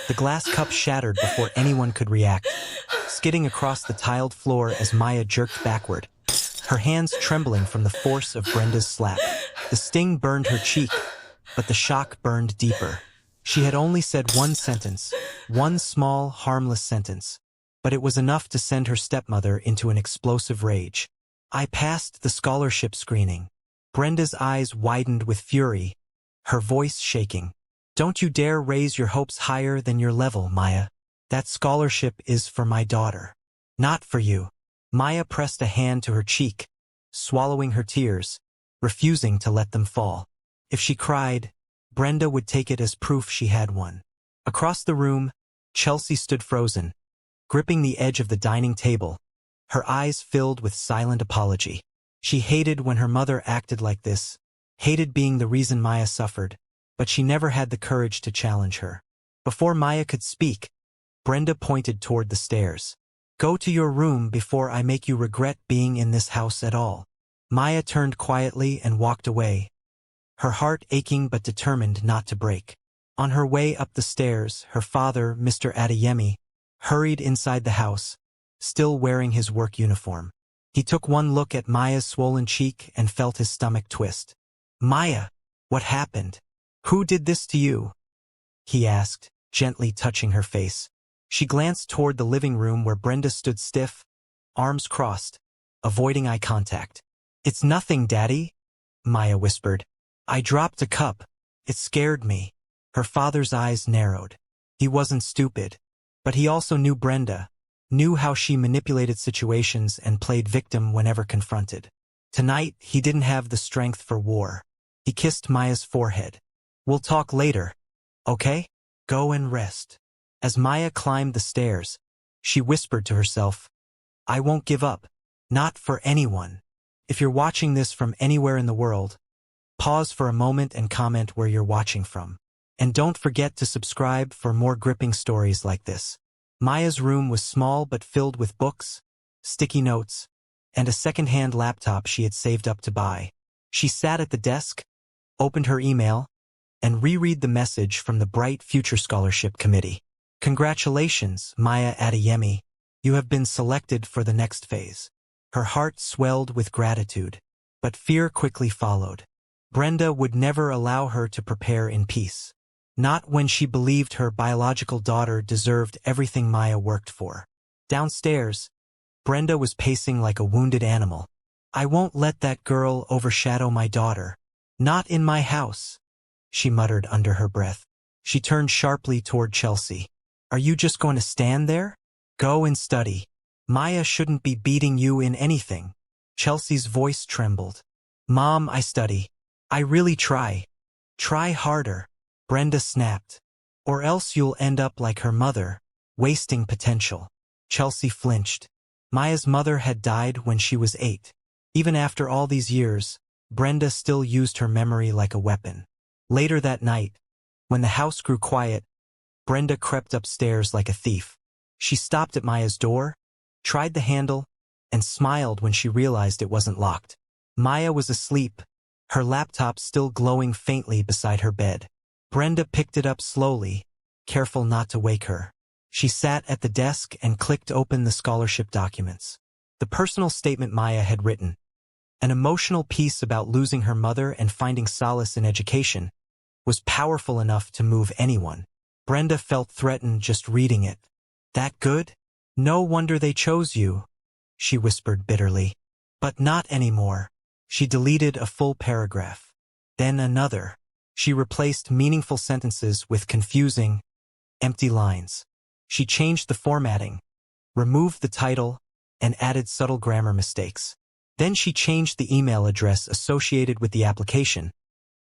The glass cup shattered before anyone could react, skidding across the tiled floor as Maya jerked backward, her hands trembling from the force of Brenda's slap. The sting burned her cheek, but the shock burned deeper. She had only said one sentence, one small, harmless sentence, but it was enough to send her stepmother into an explosive rage. I passed the scholarship screening. Brenda's eyes widened with fury, her voice shaking. Don't you dare raise your hopes higher than your level, Maya. That scholarship is for my daughter, not for you. Maya pressed a hand to her cheek, swallowing her tears, refusing to let them fall. If she cried, Brenda would take it as proof she had won. Across the room, Chelsea stood frozen, gripping the edge of the dining table, her eyes filled with silent apology. She hated when her mother acted like this, hated being the reason Maya suffered, but she never had the courage to challenge her. Before Maya could speak, Brenda pointed toward the stairs. Go to your room before I make you regret being in this house at all. Maya turned quietly and walked away, her heart aching but determined not to break. On her way up the stairs, her father, Mr. Adeyemi, hurried inside the house, still wearing his work uniform. He took one look at Maya's swollen cheek and felt his stomach twist. Maya, what happened? Who did this to you? He asked, gently touching her face. She glanced toward the living room where Brenda stood stiff, arms crossed, avoiding eye contact. It's nothing, Daddy, Maya whispered. I dropped a cup. It scared me. Her father's eyes narrowed. He wasn't stupid, but he also knew Brenda, knew how she manipulated situations and played victim whenever confronted. Tonight, he didn't have the strength for war. He kissed Maya's forehead. We'll talk later, okay? Go and rest. As Maya climbed the stairs, she whispered to herself, I won't give up. Not for anyone. If you're watching this from anywhere in the world, pause for a moment and comment where you're watching from. And don't forget to subscribe for more gripping stories like this. Maya's room was small but filled with books, sticky notes, and a second-hand laptop she had saved up to buy. She sat at the desk, opened her email, and reread the message from the Bright Future Scholarship Committee. Congratulations, Maya Adeyemi. You have been selected for the next phase. Her heart swelled with gratitude, but fear quickly followed. Brenda would never allow her to prepare in peace. Not when she believed her biological daughter deserved everything Maya worked for. Downstairs, Brenda was pacing like a wounded animal. I won't let that girl overshadow my daughter. Not in my house, she muttered under her breath. She turned sharply toward Chelsea. Are you just going to stand there? Go and study. Maya shouldn't be beating you in anything. Chelsea's voice trembled. Mom, I study. I really try. Try harder. Brenda snapped. Or else you'll end up like her mother, wasting potential. Chelsea flinched. Maya's mother had died when she was 8. Even after all these years, Brenda still used her memory like a weapon. Later that night, when the house grew quiet, Brenda crept upstairs like a thief. She stopped at Maya's door, tried the handle, and smiled when she realized it wasn't locked. Maya was asleep, her laptop still glowing faintly beside her bed. Brenda picked it up slowly, careful not to wake her. She sat at the desk and clicked open the scholarship documents. The personal statement Maya had written, an emotional piece about losing her mother and finding solace in education, was powerful enough to move anyone. Brenda felt threatened just reading it. That good? No wonder they chose you, she whispered bitterly. But not anymore. She deleted a full paragraph. Then another. She replaced meaningful sentences with confusing, empty lines. She changed the formatting, removed the title, and added subtle grammar mistakes. Then she changed the email address associated with the application,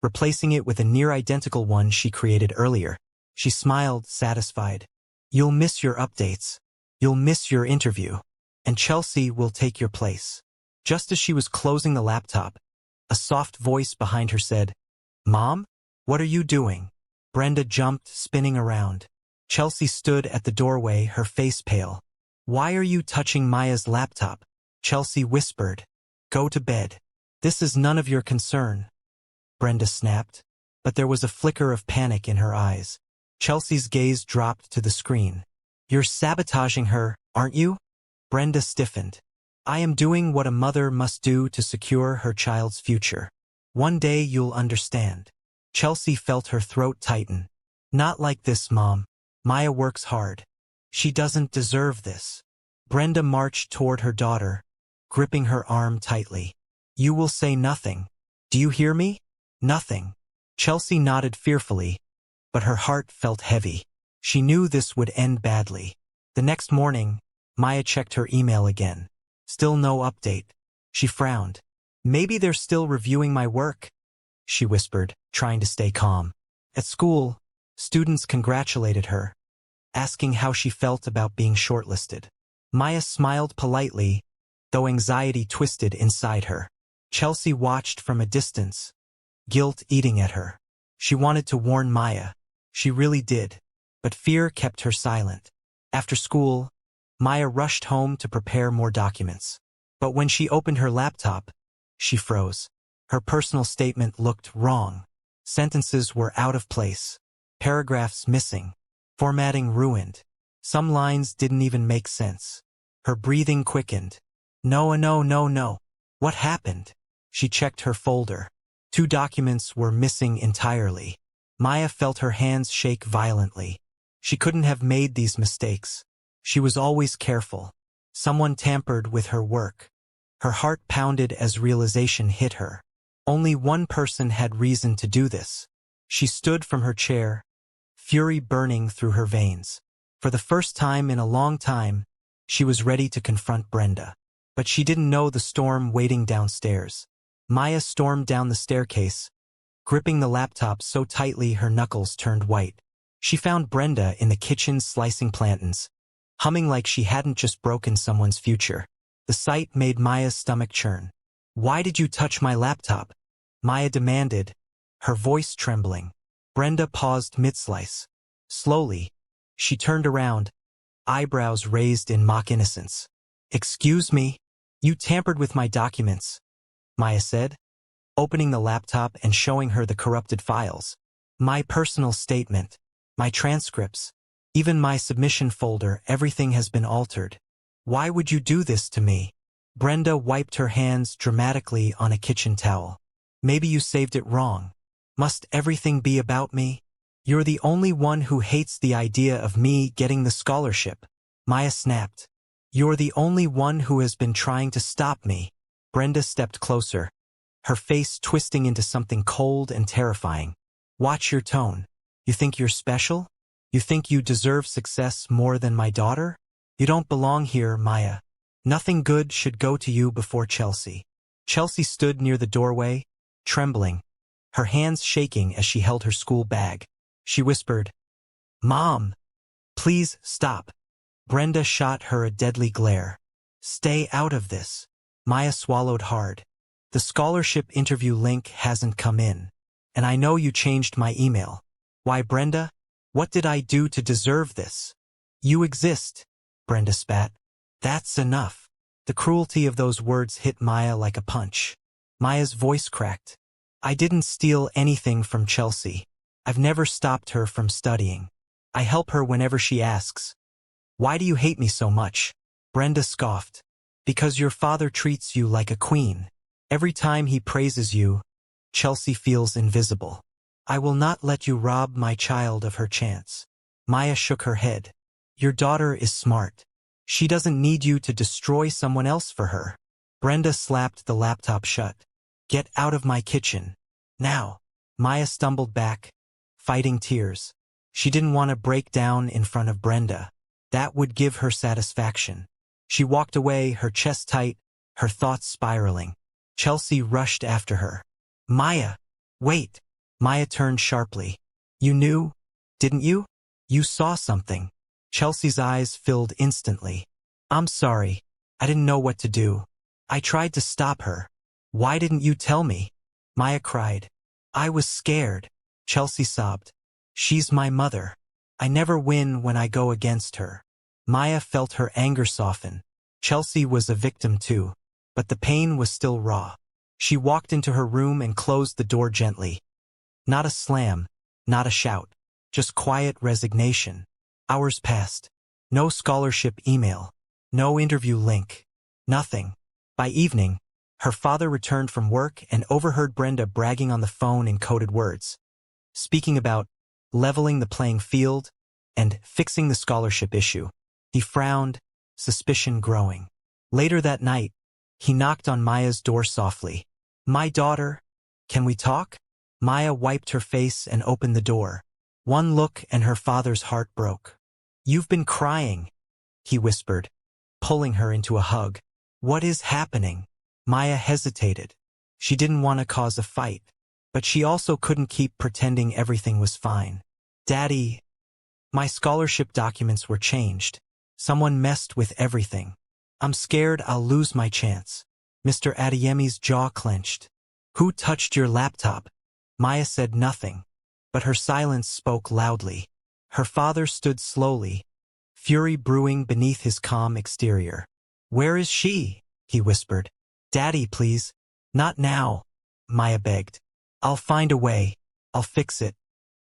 replacing it with a near-identical one she created earlier. She smiled, satisfied. You'll miss your updates. You'll miss your interview. And Chelsea will take your place. Just as she was closing the laptop, a soft voice behind her said, Mom? What are you doing? Brenda jumped, spinning around. Chelsea stood at the doorway, her face pale. Why are you touching Maya's laptop? Chelsea whispered. Go to bed. This is none of your concern. Brenda snapped, but there was a flicker of panic in her eyes. Chelsea's gaze dropped to the screen. You're sabotaging her, aren't you? Brenda stiffened. I am doing what a mother must do to secure her child's future. One day you'll understand. Chelsea felt her throat tighten. Not like this, Mom. Maya works hard. She doesn't deserve this. Brenda marched toward her daughter, gripping her arm tightly. You will say nothing. Do you hear me? Nothing. Chelsea nodded fearfully, but her heart felt heavy. She knew this would end badly. The next morning, Maya checked her email again. Still no update. She frowned. Maybe they're still reviewing my work, she whispered, trying to stay calm. At school, students congratulated her, asking how she felt about being shortlisted. Maya smiled politely, though anxiety twisted inside her. Chelsea watched from a distance, guilt eating at her. She wanted to warn Maya. She really did, but fear kept her silent. After school, Maya rushed home to prepare more documents. But when she opened her laptop, she froze. Her personal statement looked wrong. Sentences were out of place. Paragraphs missing. Formatting ruined. Some lines didn't even make sense. Her breathing quickened. No. What happened? She checked her folder. 2 documents were missing entirely. Maya felt her hands shake violently. She couldn't have made these mistakes. She was always careful. Someone tampered with her work. Her heart pounded as realization hit her. Only one person had reason to do this. She stood from her chair, fury burning through her veins. For the first time in a long time, she was ready to confront Brenda. But she didn't know the storm waiting downstairs. Maya stormed down the staircase, gripping the laptop so tightly her knuckles turned white. She found Brenda in the kitchen slicing plantains, humming like she hadn't just broken someone's future. The sight made Maya's stomach churn. Why did you touch my laptop? Maya demanded, her voice trembling. Brenda paused mid-slice. Slowly, she turned around, eyebrows raised in mock innocence. Excuse me? You tampered with my documents, Maya said, opening the laptop and showing her the corrupted files. My personal statement, my transcripts, even my submission folder, everything has been altered. Why would you do this to me? Brenda wiped her hands dramatically on a kitchen towel. Maybe you saved it wrong. Must everything be about me? You're the only one who hates the idea of me getting the scholarship. Maya snapped. You're the only one who has been trying to stop me. Brenda stepped closer, her face twisting into something cold and terrifying. Watch your tone. You think you're special? You think you deserve success more than my daughter? You don't belong here, Maya. Nothing good should go to you before Chelsea. Chelsea stood near the doorway, trembling, her hands shaking as she held her school bag. She whispered, Mom, please stop. Brenda shot her a deadly glare. Stay out of this. Maya swallowed hard. The scholarship interview link hasn't come in. And I know you changed my email. Why, Brenda? What did I do to deserve this? You exist, Brenda spat. That's enough. The cruelty of those words hit Maya like a punch. Maya's voice cracked. I didn't steal anything from Chelsea. I've never stopped her from studying. I help her whenever she asks. Why do you hate me so much? Brenda scoffed. Because your father treats you like a queen. Every time he praises you, Chelsea feels invisible. I will not let you rob my child of her chance. Maya shook her head. Your daughter is smart. She doesn't need you to destroy someone else for her. Brenda slapped the laptop shut. Get out of my kitchen. Now. Maya stumbled back, fighting tears. She didn't want to break down in front of Brenda. That would give her satisfaction. She walked away, her chest tight, her thoughts spiraling. Chelsea rushed after her. Maya! Wait! Maya turned sharply. You knew, didn't you? You saw something. Chelsea's eyes filled instantly. I'm sorry. I didn't know what to do. I tried to stop her. Why didn't you tell me? Maya cried. I was scared. Chelsea sobbed. She's my mother. I never win when I go against her. Maya felt her anger soften. Chelsea was a victim too, but the pain was still raw. She walked into her room and closed the door gently. Not a slam, not a shout. just quiet resignation. Hours passed. No scholarship email. No interview link. Nothing. By evening, her father returned from work and overheard Brenda bragging on the phone in coded words, speaking about leveling the playing field and fixing the scholarship issue. He frowned, suspicion growing. Later that night, he knocked on Maya's door softly. "My daughter, can we talk?" Maya wiped her face and opened the door. One look and her father's heart broke. "You've been crying," he whispered, pulling her into a hug. "What is happening?" Maya hesitated. She didn't want to cause a fight, but she also couldn't keep pretending everything was fine. "Daddy, my scholarship documents were changed. Someone messed with everything. I'm scared I'll lose my chance." Mr. Adeyemi's jaw clenched. "Who touched your laptop?" Maya said nothing, but her silence spoke loudly. Her father stood slowly, fury brewing beneath his calm exterior. "Where is she?" he whispered. "Daddy, please." "Not now," Maya begged. "I'll find a way. I'll fix it.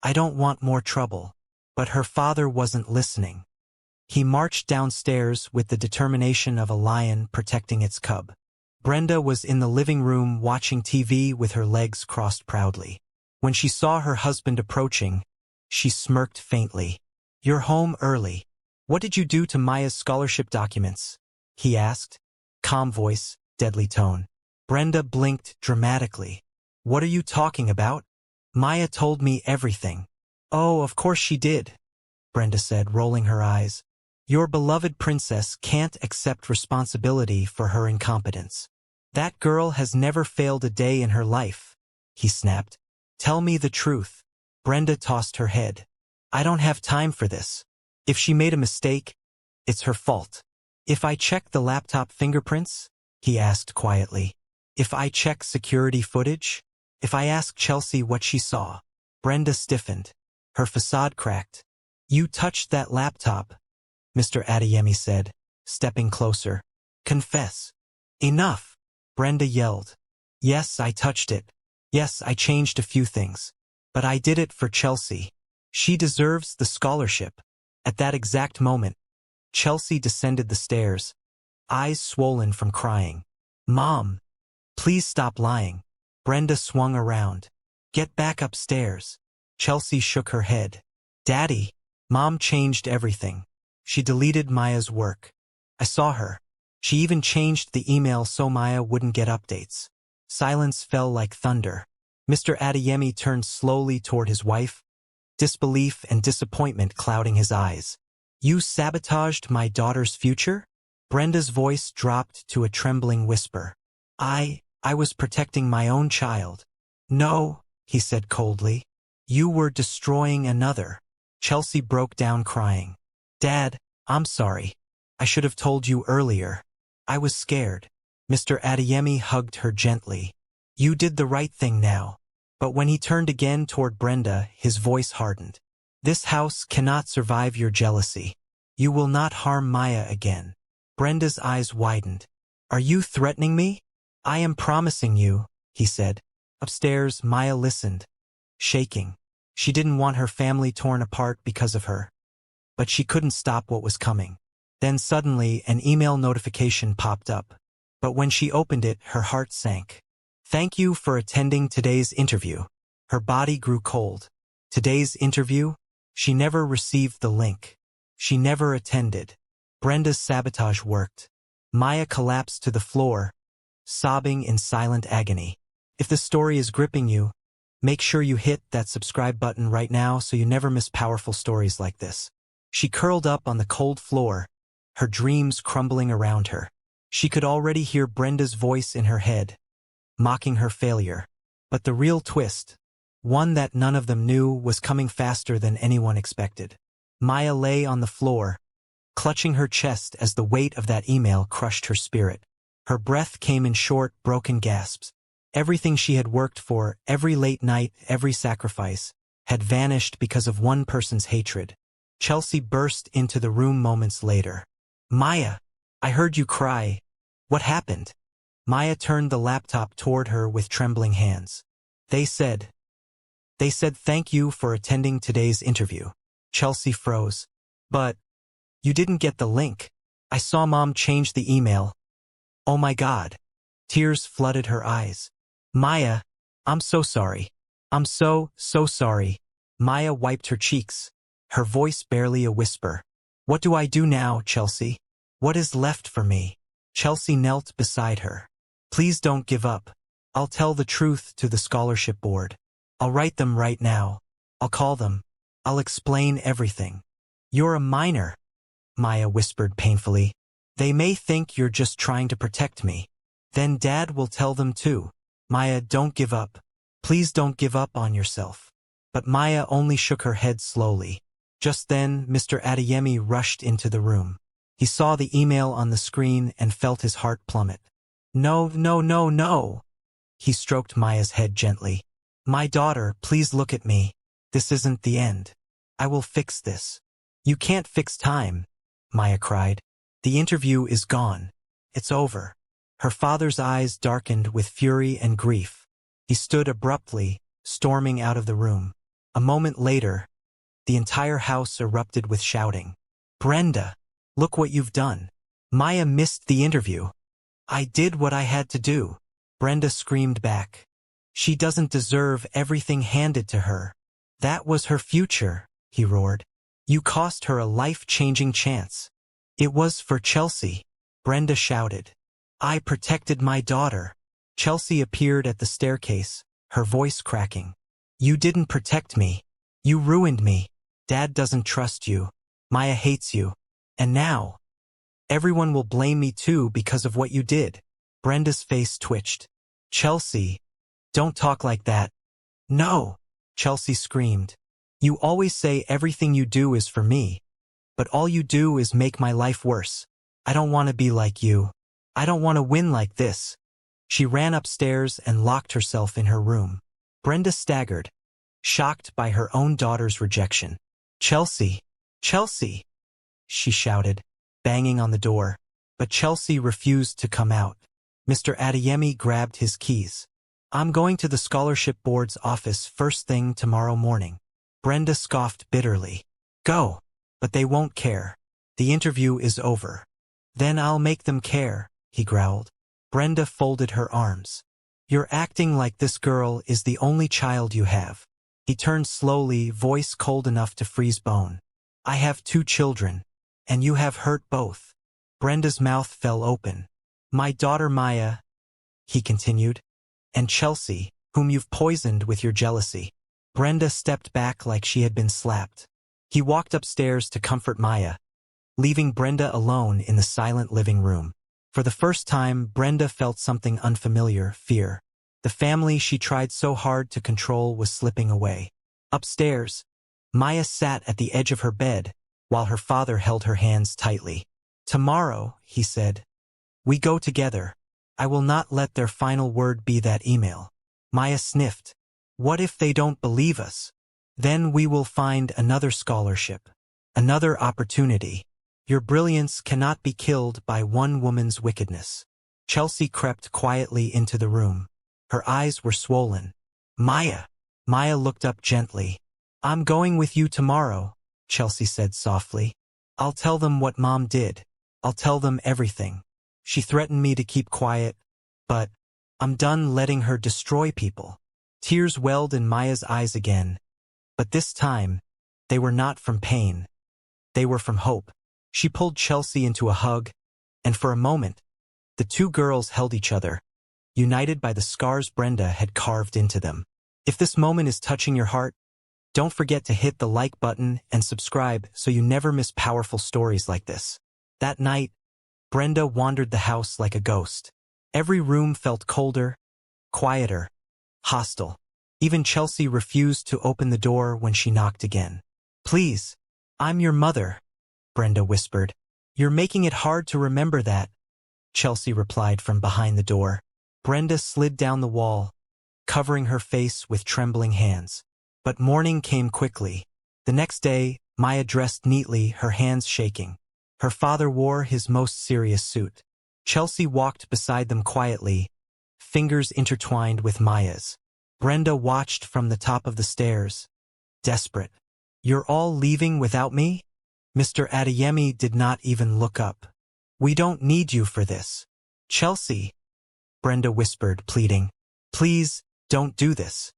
I don't want more trouble." But her father wasn't listening. He marched downstairs with the determination of a lion protecting its cub. Brenda was in the living room watching TV with her legs crossed proudly. When she saw her husband approaching, she smirked faintly. "You're home early. What did you do to Maya's scholarship documents?" he asked. Calm voice, deadly tone. Brenda blinked dramatically. "What are you talking about?" "Maya told me everything." "Oh, of course she did," Brenda said, rolling her eyes. "Your beloved princess can't accept responsibility for her incompetence." "That girl has never failed a day in her life," he snapped. "Tell me the truth." Brenda tossed her head. "I don't have time for this. If she made a mistake, it's her fault." "If I check the laptop fingerprints?" he asked quietly. "If I check security footage? If I ask Chelsea what she saw?" Brenda stiffened. Her facade cracked. "You touched that laptop," Mr. Adeyemi said, stepping closer. "Confess." "Enough," Brenda yelled. "Yes, I touched it. Yes, I changed a few things. But I did it for Chelsea. She deserves the scholarship." At that exact moment, Chelsea descended the stairs, eyes swollen from crying. "Mom, please stop lying." Brenda swung around. "Get back upstairs." Chelsea shook her head. "Daddy." Mom changed everything. She deleted Maya's work. I saw her. She even changed the email so Maya wouldn't get updates. Silence fell like thunder. Mr. Adeyemi turned slowly toward his wife, disbelief and disappointment clouding his eyes. "You sabotaged my daughter's future?" Brenda's voice dropped to a trembling whisper. I was protecting my own child." "No," he said coldly. "You were destroying another." Chelsea broke down crying. "Dad, I'm sorry. I should have told you earlier. I was scared." Mr. Adeyemi hugged her gently. "You did the right thing now." But when he turned again toward Brenda, his voice hardened. "This house cannot survive your jealousy. You will not harm Maya again." Brenda's eyes widened. "Are you threatening me?" "I am promising you," he said. Upstairs, Maya listened, shaking. She didn't want her family torn apart because of her. But she couldn't stop what was coming. Then suddenly, an email notification popped up. But when she opened it, her heart sank. "Thank you for attending today's interview." Her body grew cold. Today's interview? She never received the link. She never attended. Brenda's sabotage worked. Maya collapsed to the floor, sobbing in silent agony. If the story is gripping you, make sure you hit that subscribe button right now so you never miss powerful stories like this. She curled up on the cold floor, her dreams crumbling around her. She could already hear Brenda's voice in her head, mocking her failure. But the real twist, one that none of them knew, was coming faster than anyone expected. Maya lay on the floor, clutching her chest as the weight of that email crushed her spirit. Her breath came in short, broken gasps. Everything she had worked for, every late night, every sacrifice, had vanished because of one person's hatred. Chelsea burst into the room moments later. "Maya, I heard you cry. What happened?" Maya turned the laptop toward her with trembling hands. "They said They said thank you for attending today's interview. Chelsea froze. But you didn't get the link. I saw Mom change the email. Oh my God. Tears flooded her eyes. Maya, I'm so sorry. I'm so sorry. Maya wiped her cheeks, her voice barely a whisper. What do I do now, Chelsea? What is left for me? Chelsea knelt beside her. Please don't give up. I'll tell the truth to the scholarship board. I'll write them right now. I'll call them. I'll explain everything. You're a minor, Maya whispered painfully. They may think you're just trying to protect me. Then Dad will tell them too. Maya, don't give up. Please don't give up on yourself. But Maya only shook her head slowly. Just then, Mr. Adeyemi rushed into the room. He saw the email on the screen and felt his heart plummet. No, no, no, no. He stroked Maya's head gently. My daughter, please look at me. This isn't the end. I will fix this. You can't fix time, Maya cried. The interview is gone. It's over. Her father's eyes darkened with fury and grief. He stood abruptly, storming out of the room. A moment later, the entire house erupted with shouting. Brenda, look what you've done. Maya missed the interview. I did what I had to do. Brenda screamed back. She doesn't deserve everything handed to her. That was her future, he roared. You cost her a life-changing chance. It was for Chelsea, Brenda shouted. I protected my daughter. Chelsea appeared at the staircase, her voice cracking. You didn't protect me. You ruined me. Dad doesn't trust you. Maya hates you. And now, everyone will blame me too because of what you did. Brenda's face twitched. Chelsea, don't talk like that. No, Chelsea screamed. You always say everything you do is for me. But all you do is make my life worse. I don't want to be like you. I don't want to win like this. She ran upstairs and locked herself in her room. Brenda staggered, shocked by her own daughter's rejection. Chelsea, Chelsea, she shouted, banging on the door. But Chelsea refused to come out. Mr. Adeyemi grabbed his keys. I'm going to the scholarship board's office first thing tomorrow morning. Brenda scoffed bitterly. Go, but they won't care. The interview is over. Then I'll make them care, he growled. Brenda folded her arms. You're acting like this girl is the only child you have. He turned slowly, voice cold enough to freeze bone. I have 2 children, and you have hurt both. Brenda's mouth fell open. My daughter Maya, he continued, and Chelsea, whom you've poisoned with your jealousy. Brenda stepped back like she had been slapped. He walked upstairs to comfort Maya, leaving Brenda alone in the silent living room. For the first time, Brenda felt something unfamiliar, fear. The family she tried so hard to control was slipping away. Upstairs, Maya sat at the edge of her bed, while her father held her hands tightly. Tomorrow, he said, we go together. I will not let their final word be that email. Maya sniffed. What if they don't believe us? Then we will find another scholarship, another opportunity. Your brilliance cannot be killed by one woman's wickedness. Chelsea crept quietly into the room. Her eyes were swollen. Maya. Maya looked up gently. I'm going with you tomorrow, Chelsea said softly. I'll tell them what Mom did. I'll tell them everything. She threatened me to keep quiet, but I'm done letting her destroy people. Tears welled in Maya's eyes again, but this time, they were not from pain. They were from hope. She pulled Chelsea into a hug, and for a moment, the 2 girls held each other, united by the scars Brenda had carved into them. If this moment is touching your heart, don't forget to hit the like button and subscribe so you never miss powerful stories like this. That night, Brenda wandered the house like a ghost. Every room felt colder, quieter, hostile. Even Chelsea refused to open the door when she knocked again. Please, I'm your mother, Brenda whispered. You're making it hard to remember that, Chelsea replied from behind the door. Brenda slid down the wall, covering her face with trembling hands. But morning came quickly. The next day, Maya dressed neatly, her hands shaking. Her father wore his most serious suit. Chelsea walked beside them quietly, fingers intertwined with Maya's. Brenda watched from the top of the stairs, desperate. You're all leaving without me? Mr. Adeyemi did not even look up. We don't need you for this. Chelsea, Brenda whispered, pleading. Please, don't do this.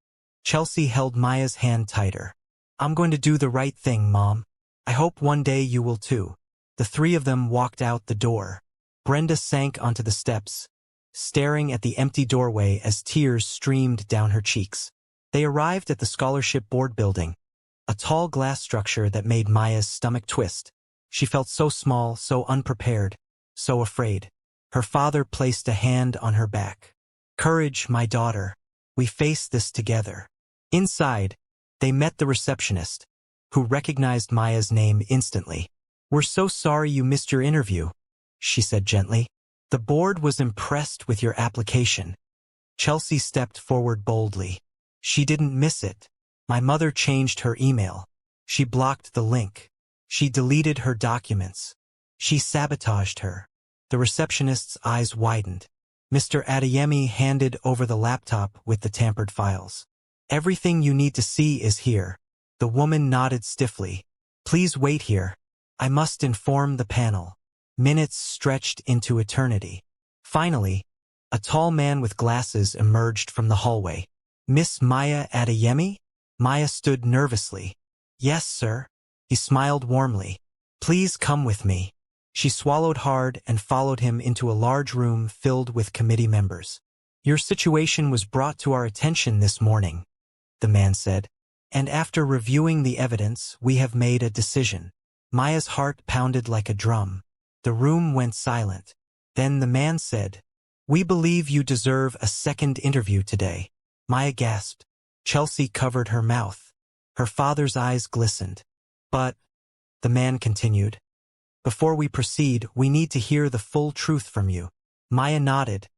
Chelsea held Maya's hand tighter. I'm going to do the right thing, Mom. I hope one day you will too. The three of them walked out the door. Brenda sank onto the steps, staring at the empty doorway as tears streamed down her cheeks. They arrived at the scholarship board building, a tall glass structure that made Maya's stomach twist. She felt so small, so unprepared, so afraid. Her father placed a hand on her back. Courage, my daughter. We face this together. Inside, they met the receptionist, who recognized Maya's name instantly. We're so sorry you missed your interview, she said gently. The board was impressed with your application. Chelsea stepped forward boldly. She didn't miss it. My mother changed her email. She blocked the link. She deleted her documents. She sabotaged her. The receptionist's eyes widened. Mr. Adeyemi handed over the laptop with the tampered files. Everything you need to see is here. The woman nodded stiffly. Please wait here. I must inform the panel. Minutes stretched into eternity. Finally, a tall man with glasses emerged from the hallway. Miss Maya Adeyemi? Maya stood nervously. Yes, sir. He smiled warmly. Please come with me. She swallowed hard and followed him into a large room filled with committee members. Your situation was brought to our attention this morning, the man said. And after reviewing the evidence, we have made a decision. Maya's heart pounded like a drum. The room went silent. Then the man said, We believe you deserve a second interview today. Maya gasped. Chelsea covered her mouth. Her father's eyes glistened. But, the man continued, before we proceed, we need to hear the full truth from you. Maya nodded,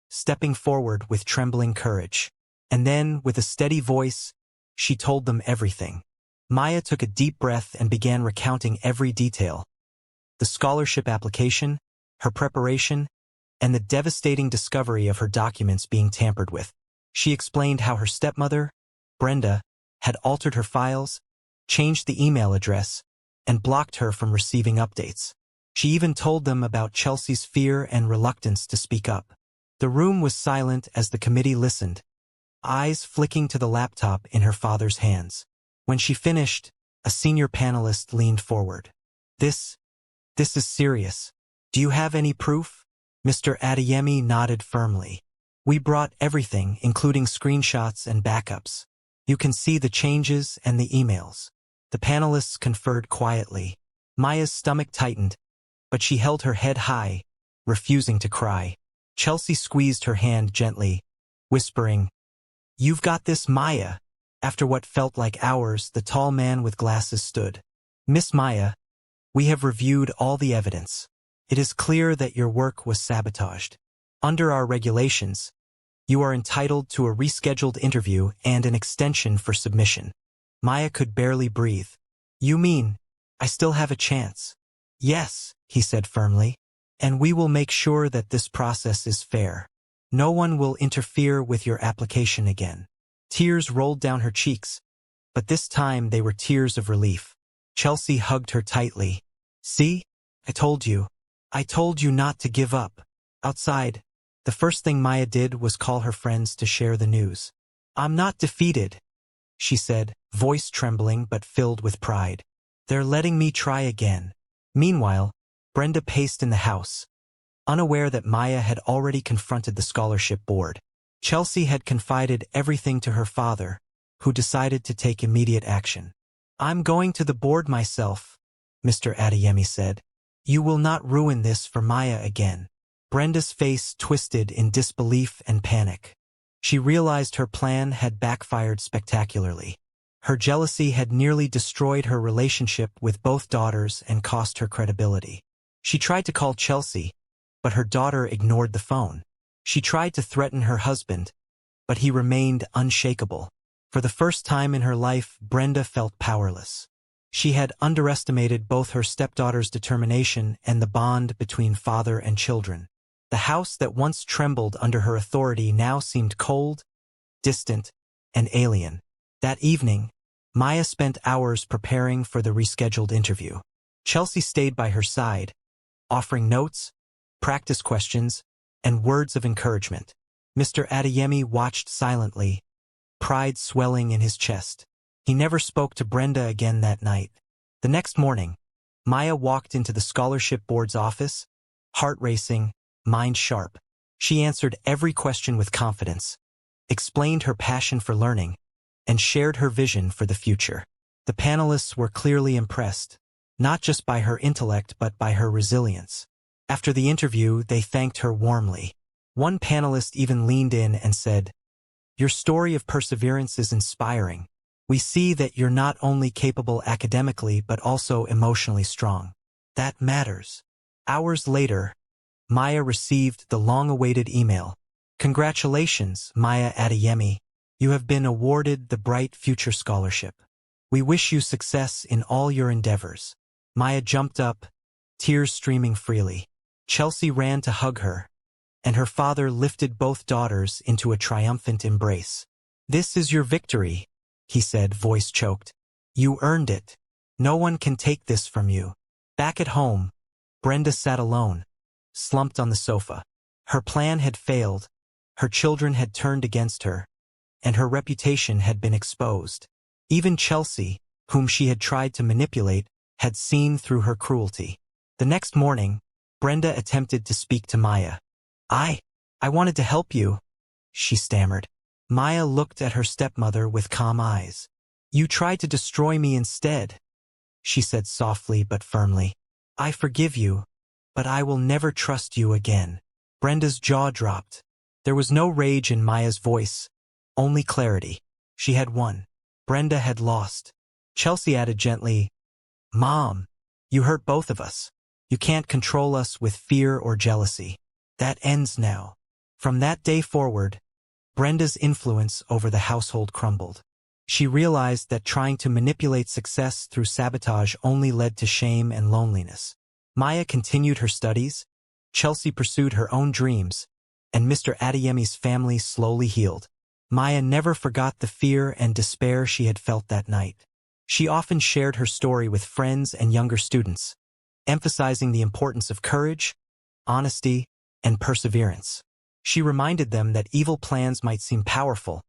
stepping forward with trembling courage. And then, with a steady voice, she told them everything. Maya took a deep breath and began recounting every detail. The scholarship application, her preparation, and the devastating discovery of her documents being tampered with. She explained how her stepmother, Brenda, had altered her files, changed the email address, and blocked her from receiving updates. She even told them about Chelsea's fear and reluctance to speak up. The room was silent as the committee listened, eyes flicking to the laptop in her father's hands. When she finished, a senior panelist leaned forward. This is serious. Do you have any proof? Mr. Adeyemi nodded firmly. We brought everything, including screenshots and backups. You can see the changes and the emails. The panelists conferred quietly. Maya's stomach tightened, but she held her head high, refusing to cry. Chelsea squeezed her hand gently, whispering, You've got this, Maya. After what felt like hours, the tall man with glasses stood. Miss Maya, we have reviewed all the evidence. It is clear that your work was sabotaged. Under our regulations, you are entitled to a rescheduled interview and an extension for submission. Maya could barely breathe. You mean, I still have a chance? Yes, he said firmly. And we will make sure that this process is fair. No one will interfere with your application again. Tears rolled down her cheeks, but this time they were tears of relief. Chelsea hugged her tightly. See? I told you. I told you not to give up. Outside, the first thing Maya did was call her friends to share the news. I'm not defeated, she said, voice trembling but filled with pride. They're letting me try again. Meanwhile, Brenda paced in the house, unaware that Maya had already confronted the scholarship board. Chelsea had confided everything to her father, who decided to take immediate action. I'm going to the board myself, Mr. Adeyemi said. You will not ruin this for Maya again. Brenda's face twisted in disbelief and panic. She realized her plan had backfired spectacularly. Her jealousy had nearly destroyed her relationship with both daughters and cost her credibility. She tried to call Chelsea, but her daughter ignored the phone. She tried to threaten her husband, but he remained unshakable. For the first time in her life, Brenda felt powerless. She had underestimated both her stepdaughter's determination and the bond between father and children. The house that once trembled under her authority now seemed cold, distant, and alien. That evening, Maya spent hours preparing for the rescheduled interview. Chelsea stayed by her side, offering notes, practice questions, and words of encouragement. Mr. Adeyemi watched silently, pride swelling in his chest. He never spoke to Brenda again that night. The next morning, Maya walked into the scholarship board's office, heart racing, mind sharp. She answered every question with confidence, explained her passion for learning, and shared her vision for the future. The panelists were clearly impressed, not just by her intellect but by her resilience. After the interview, they thanked her warmly. One panelist even leaned in and said, "Your story of perseverance is inspiring. We see that you're not only capable academically but also emotionally strong. That matters." Hours later, Maya received the long-awaited email. "Congratulations, Maya Adeyemi. You have been awarded the Bright Future Scholarship. We wish you success in all your endeavors." Maya jumped up, tears streaming freely. Chelsea ran to hug her, and her father lifted both daughters into a triumphant embrace. "This is your victory," he said, voice choked. "You earned it. No one can take this from you." Back at home, Brenda sat alone, slumped on the sofa. Her plan had failed, her children had turned against her, and her reputation had been exposed. Even Chelsea, whom she had tried to manipulate, had seen through her cruelty. The next morning, Brenda attempted to speak to Maya. I wanted to help you," she stammered. Maya looked at her stepmother with calm eyes. "You tried to destroy me instead," she said softly but firmly. "I forgive you, but I will never trust you again." Brenda's jaw dropped. There was no rage in Maya's voice, only clarity. She had won. Brenda had lost. Chelsea added gently, "Mom, you hurt both of us. You can't control us with fear or jealousy. That ends now." From that day forward, Brenda's influence over the household crumbled. She realized that trying to manipulate success through sabotage only led to shame and loneliness. Maya continued her studies, Chelsea pursued her own dreams, and Mr. Adeyemi's family slowly healed. Maya never forgot the fear and despair she had felt that night. She often shared her story with friends and younger students, emphasizing the importance of courage, honesty, and perseverance. She reminded them that evil plans might seem powerful,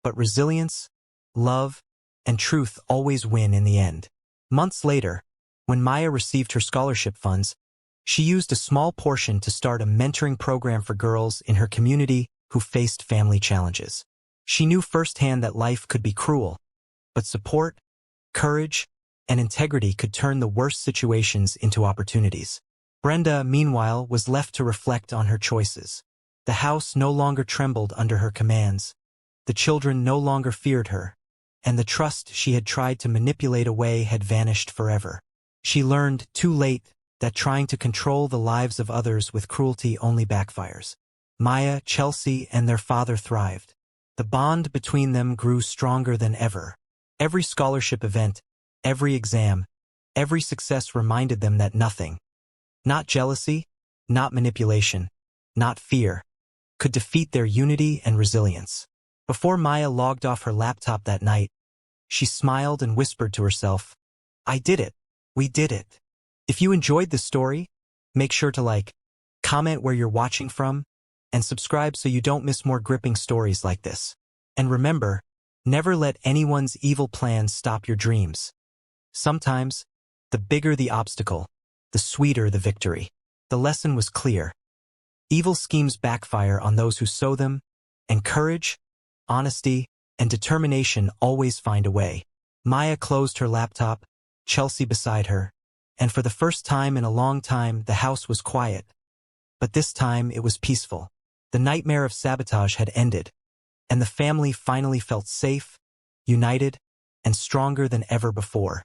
but resilience, love, and truth always win in the end. Months later, when Maya received her scholarship funds, she used a small portion to start a mentoring program for girls in her community who faced family challenges. She knew firsthand that life could be cruel, but support, courage, and integrity could turn the worst situations into opportunities. Brenda, meanwhile, was left to reflect on her choices. The house no longer trembled under her commands. The children no longer feared her, and the trust she had tried to manipulate away had vanished forever. She learned, too late, that trying to control the lives of others with cruelty only backfires. Maya, Chelsea, and their father thrived. The bond between them grew stronger than ever. Every scholarship event, every exam, every success reminded them that nothing, not jealousy, not manipulation, not fear, could defeat their unity and resilience. Before Maya logged off her laptop that night, she smiled and whispered to herself, "I did it. We did it." If you enjoyed this story, make sure to like, comment where you're watching from, and subscribe so you don't miss more gripping stories like this. And remember, never let anyone's evil plans stop your dreams. Sometimes, the bigger the obstacle, the sweeter the victory. The lesson was clear. Evil schemes backfire on those who sow them, and courage, honesty, and determination always find a way. Maya closed her laptop, Chelsea beside her, and for the first time in a long time the house was quiet. But this time it was peaceful. The nightmare of sabotage had ended, and the family finally felt safe, united, and stronger than ever before.